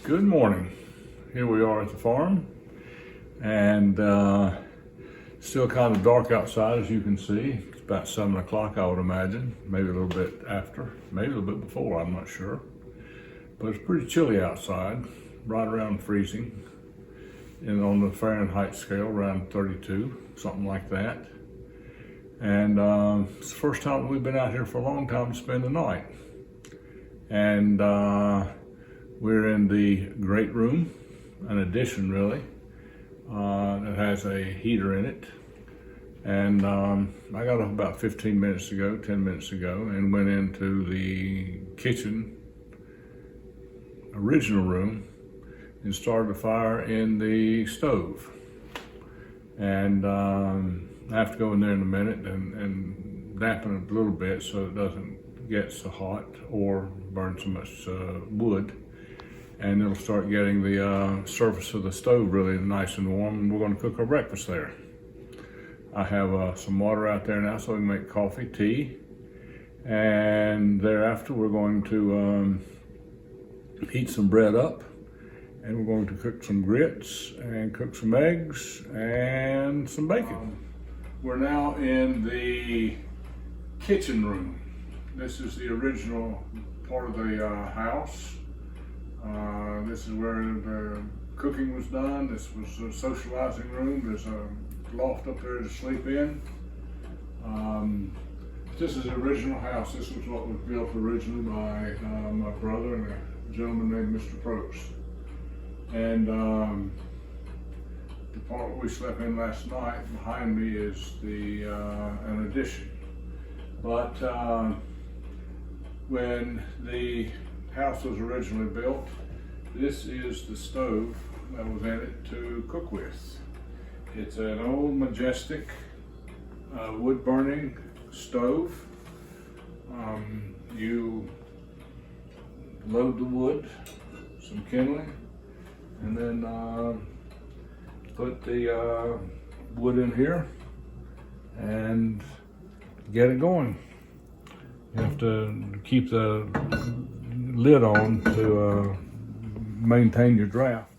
Good morning. Here we are at the farm, and still kind of dark outside, as you can see. It's about 7 o'clock, I would imagine, maybe a little bit after, maybe a little bit before, I'm not sure. But it's pretty chilly outside, right around freezing, and on the Fahrenheit scale, around 32, something like that. And it's the first time we've been out here for a long time to spend the night. And we're in the great room, an addition really, that has a heater in it. And I got up about 10 minutes ago, and went into the kitchen, original room, and started a fire in the stove. And I have to go in there in a minute and dampen it a little bit so it doesn't get so hot or burn so much wood. And it'll start getting the surface of the stove really nice and warm, and we're going to cook our breakfast there. I have some water out there now so we can make coffee, tea, and thereafter we're going to heat some bread up, and we're going to cook some grits and cook some eggs and some bacon. We're now in the kitchen room. This is the original part of the house. This is where the cooking was done. This was a socializing room. There's a loft up there to sleep in. This is the original house. This was what was built originally by my brother and a gentleman named Mr. Probst. And the part we slept in last night behind me is an addition. But when the house was originally built, this is the stove that was in it to cook with. It's an old Majestic wood burning stove. You load the wood, some kindling, and then put the wood in here and get it going. You have to keep the lid on to maintain your draft.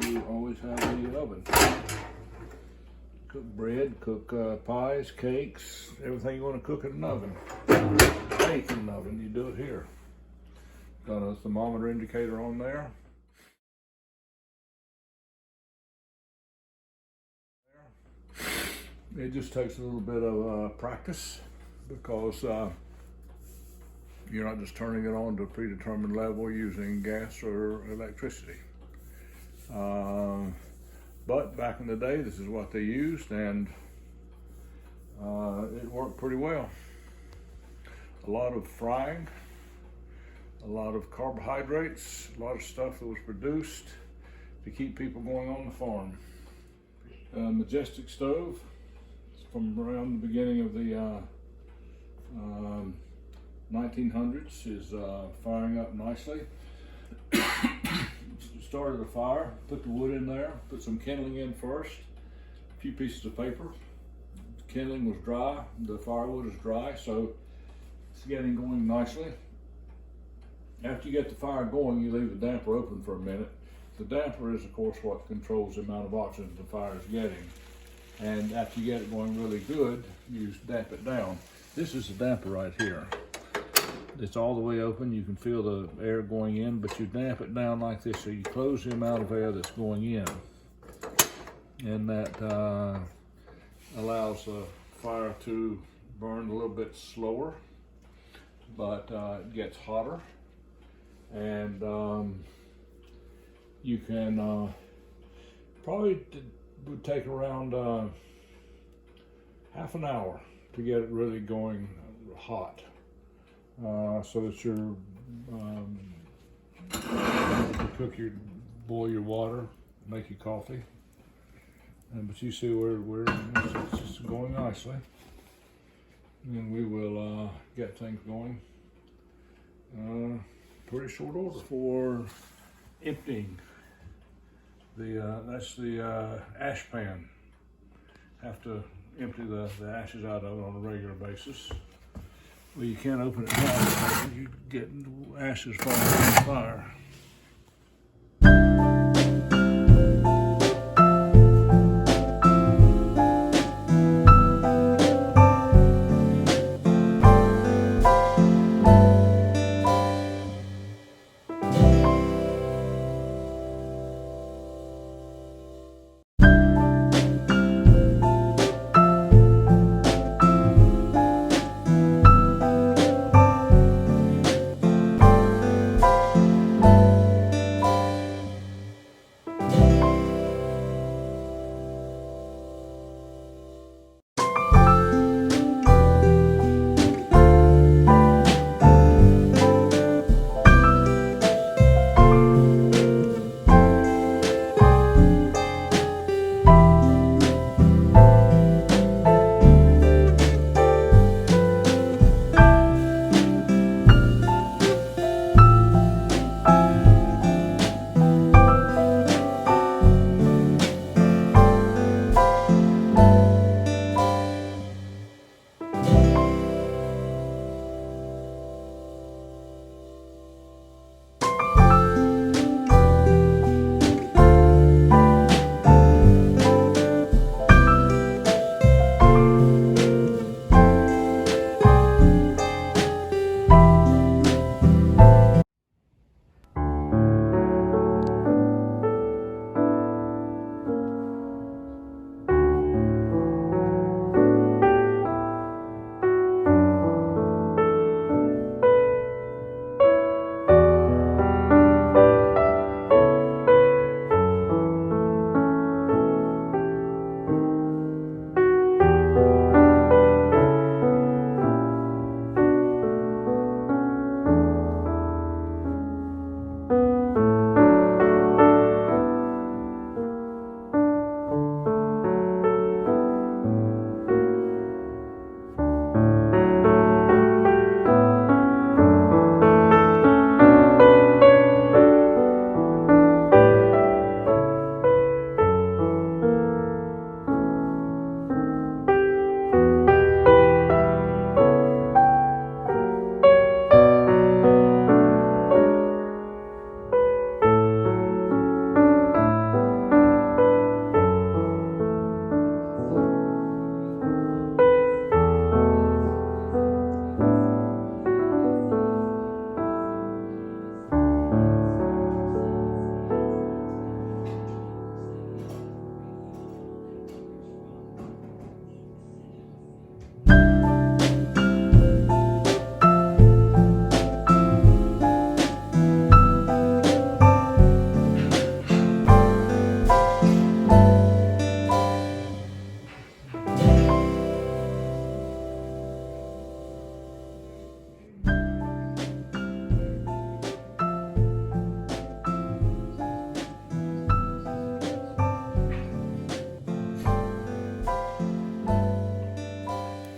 You always have the oven. Cook bread, cook pies, cakes, everything you want to cook in an oven. Bake in an oven, you do it here. Got a thermometer indicator on there. It just takes a little bit of practice, because you're not just turning it on to a predetermined level using gas or electricity. But back in the day, this is what they used, and it worked pretty well. A lot of frying, a lot of carbohydrates, a lot of stuff that was produced to keep people going on the farm. Majestic stove, it's from around the beginning of the 1900s, is firing up nicely. Started a fire, put the wood in there, put some kindling in first, a few pieces of paper. The kindling was dry, the firewood is dry, so it's getting going nicely. After you get the fire going, you leave the damper open for a minute. The damper is, of course, what controls the amount of oxygen the fire is getting. And after you get it going really good, you damp it down. This is the damper right here. It's all the way open. You can feel the air going in, but you damp it down like this, so you close the amount of air that's going in. And that allows the fire to burn a little bit slower, but it gets hotter. And you can probably would take around half an hour to get it really going hot, so that you're boil your water, make your coffee. But you see it's just going nicely, and we will get things going pretty short order. For emptying that's the ash pan. Have to empty the ashes out of it on a regular basis. Well, you can't open it now because you get ashes falling on the fire.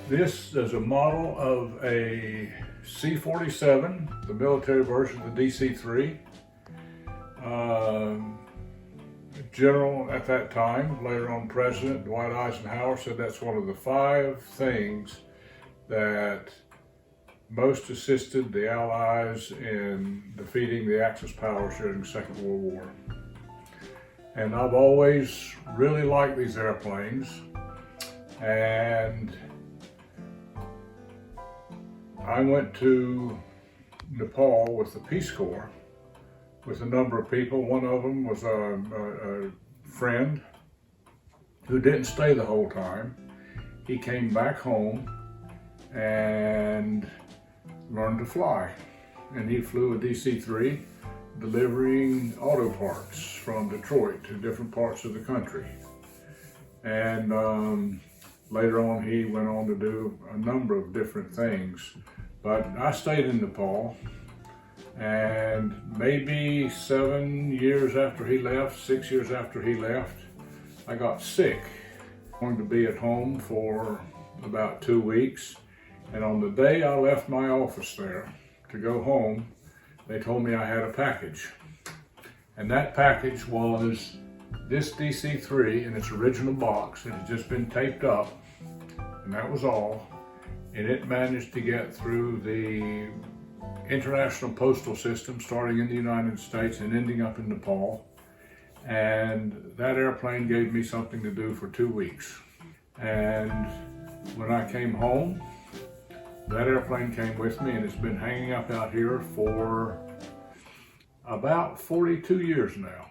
This is a model of a C-47, the military version of the DC-3. General at that time, later on President Dwight Eisenhower, said that's one of the 5 things that most assisted the Allies in defeating the Axis powers during the Second World War. And I've always really liked these airplanes, and I went to Nepal with the Peace Corps with a number of people. One of them was a friend who didn't stay the whole time. He came back home and learned to fly. And he flew a DC-3 delivering auto parts from Detroit to different parts of the country. And later on, he went on to do a number of different things. But I stayed in Nepal, and maybe 7 years after he left, 6 years after he left, I got sick. I wanted to be at home for about 2 weeks, and on the day I left my office there to go home, they told me I had a package. And that package was this DC-3 in its original box. It had just been taped up, and that was all. And it managed to get through the international postal system, starting in the United States and ending up in Nepal. And that airplane gave me something to do for 2 weeks. And when I came home, that airplane came with me, and it's been hanging up out here for about 42 years now.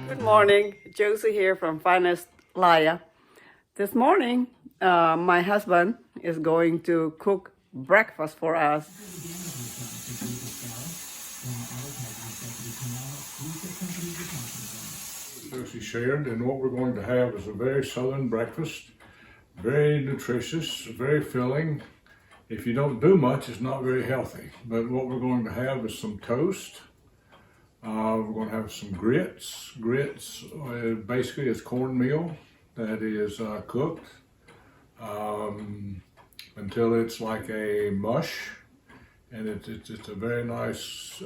Good morning, Josie here from Finest Laya. This morning, my husband is going to cook breakfast for us. Josie shared, and what we're going to have is a very southern breakfast, very nutritious, very filling. If you don't do much, it's not very healthy. But what we're going to have is some toast. We're going to have some grits. Grits basically is cornmeal that is cooked until it's like a mush, and it's a very nice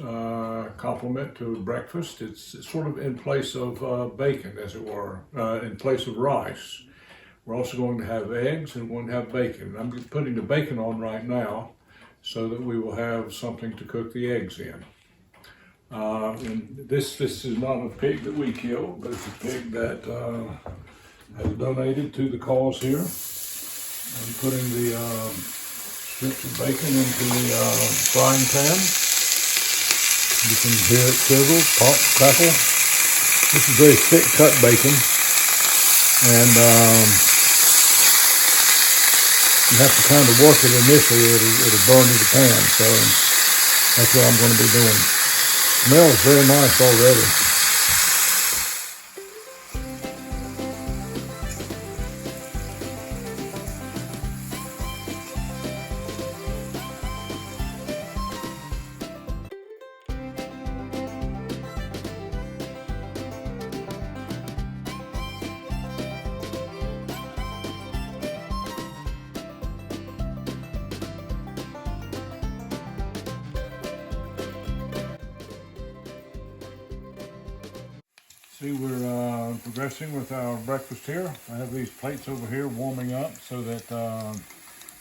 complement to breakfast. It's sort of in place of bacon, as it were, in place of rice. We're also going to have eggs, and we're going to have bacon. I'm just putting the bacon on right now so that we will have something to cook the eggs in. And this is not a pig that we killed, but it's a pig that has donated to the cause here. I'm putting the strips of bacon into the frying pan. You can hear it sizzle, pop, crackle. This is very thick cut bacon, and you have to kind of work it initially, it'll burn to the pan, so that's what I'm going to be doing. Smells very nice already. See, we're progressing with our breakfast here. I have these plates over here warming up so that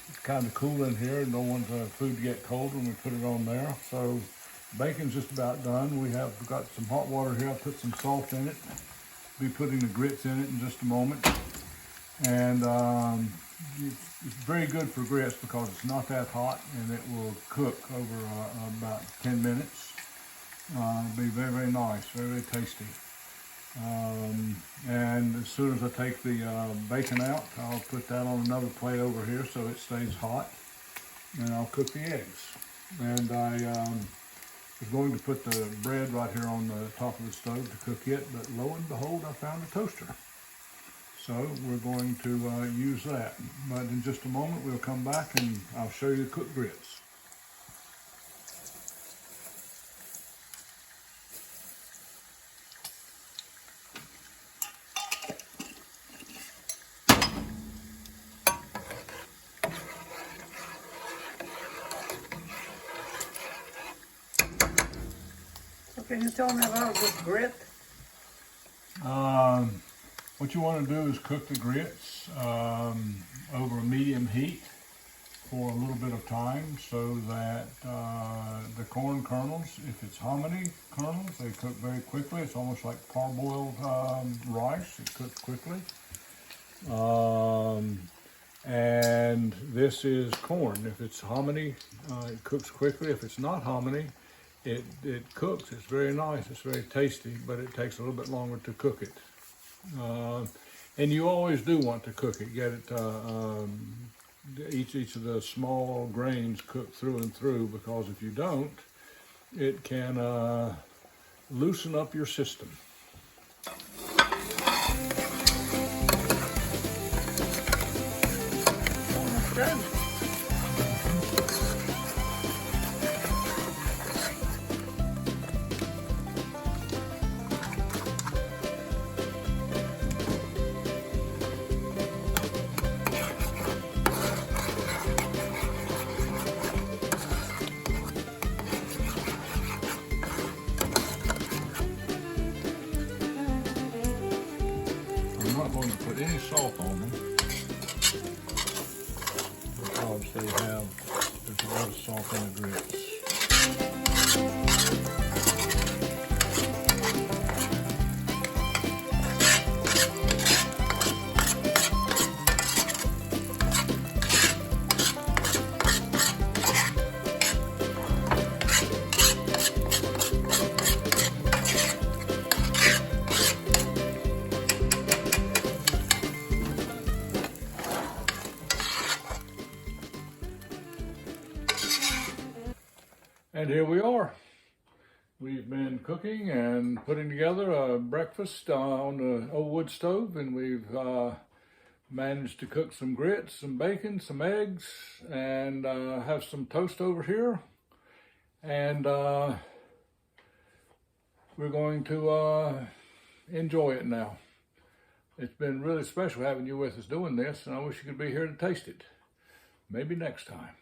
it's kind of cool in here and don't want the food to get cold when we put it on there. So bacon's just about done. We've got some hot water here. I'll put some salt in it. Be putting the grits in it in just a moment. And it's very good for grits because it's not that hot, and it will cook over about 10 minutes. It'll be very, very nice, very, very tasty. And as soon as I take the bacon out, I'll put that on another plate over here so it stays hot, and I'll cook the eggs. And I was going to put the bread right here on the top of the stove to cook it, but lo and behold, I found a toaster. So we're going to use that. But in just a moment, we'll come back and I'll show you the cooked grits. Can you tell me about this grit? What you want to do is cook the grits over a medium heat for a little bit of time so that the corn kernels, if it's hominy kernels, they cook very quickly. It's almost like parboiled rice. It cooks quickly. And this is corn. If it's hominy, it cooks quickly. If it's not hominy, it cooks. It's very nice. It's very tasty, but it takes a little bit longer to cook it. And you always do want to cook it. Get it each of the small grains cooked through and through, because if you don't, it can loosen up your system. Good. I'm not going to put any salt on them because there's a lot of salt in the grits. And here we are. We've been cooking and putting together a breakfast on the old wood stove, and we've managed to cook some grits, some bacon, some eggs, and have some toast over here. And we're going to enjoy it now. It's been really special having you with us doing this, and I wish you could be here to taste it. Maybe next time.